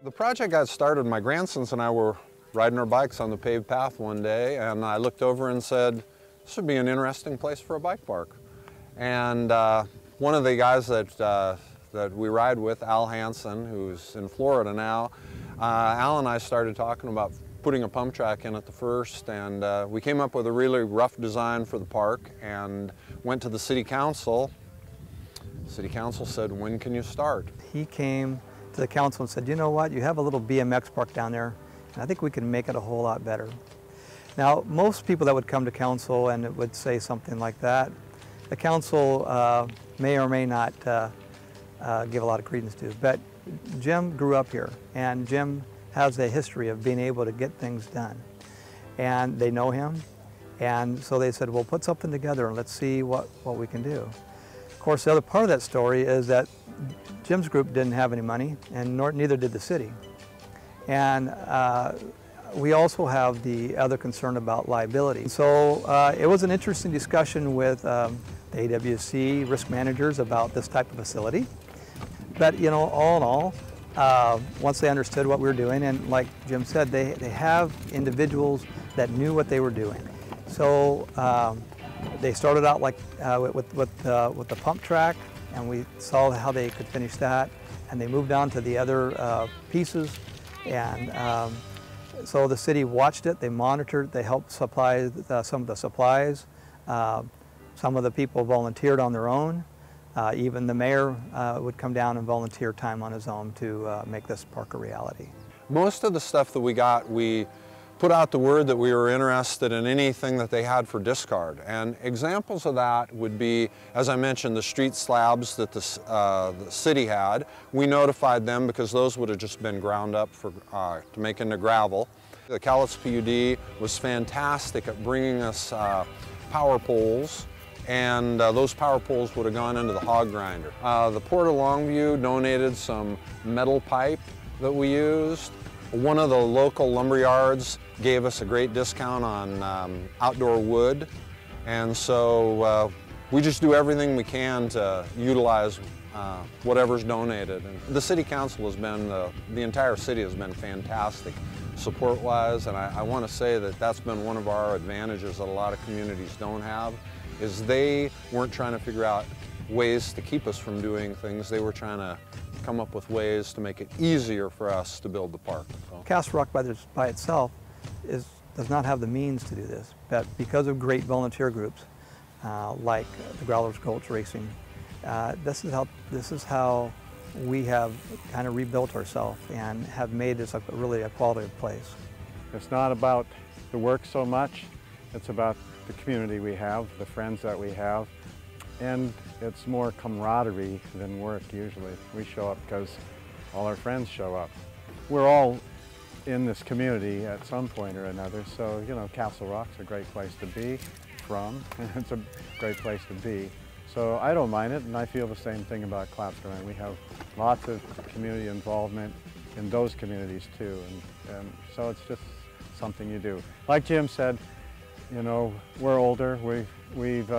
The project got started, my grandsons and I were riding our bikes on the paved path one day, and I looked over and said, this would be an interesting place for a bike park. And one of the guys that we ride with, Al Hansen, who's in Florida now, Al and I started talking about putting a pump track in at the first, and we came up with a really rough design for the park and went to the city council. City council said, when can you start? He came to the council and said, you know what, you have a little BMX park down there, and I think we can make it a whole lot better. Now, most people that would come to council and it would say something like that, the council may or may not give a lot of credence to, but Jim grew up here, and Jim has a history of being able to get things done. And they know him, and so they said, well, put something together and let's see what we can do. Of course, the other part of that story is that Jim's group didn't have any money, and neither did the city. And we also have the other concern about liability. So it was an interesting discussion with the AWC risk managers about this type of facility. But you know, all in all, once they understood what we were doing, and like Jim said, they have individuals that knew what they were doing. So they started out like with the pump track, and we saw how they could finish that, and they moved on to the other pieces. And so the city watched it, they monitored, they helped supply some of the supplies. Some of the people volunteered on their own. Even the mayor would come down and volunteer time on his own to make this park a reality. Most of the stuff that we got, we put out the word that we were interested in anything that they had for discard. And examples of that would be, as I mentioned, the street slabs that the city had. We notified them because those would have just been ground up for, to make into gravel. The Cowlitz PUD was fantastic at bringing us power poles, and those power poles would have gone into the hog grinder. The Port of Longview donated some metal pipe that we used. One of the local lumber yards gave us a great discount on outdoor wood, and so we just do everything we can to utilize whatever's donated. And the city council has been, the entire city has been fantastic support-wise, and I want to say that that's been one of our advantages that a lot of communities don't have, is they weren't trying to figure out ways to keep us from doing things. They were trying to come up with ways to make it easier for us to build the park. So. Castle Rock by itself does not have the means to do this, but because of great volunteer groups like the Growlers Gulch Racing, this is how we have kind of rebuilt ourselves and have made this really a quality place. It's not about the work so much, it's about the community we have, the friends that we have, and it's more camaraderie than work usually. We show up because all our friends show up. We're all in this community at some point or another, so you know, Castle Rock's a great place to be from, and it's a great place to be. So I don't mind it, and I feel the same thing about Clapsgrand. We have lots of community involvement in those communities too, and so it's just something you do. Like Jim said, you know, we're older, we've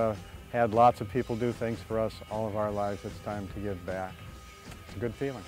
had lots of people do things for us all of our lives. It's time to give back. It's a good feeling.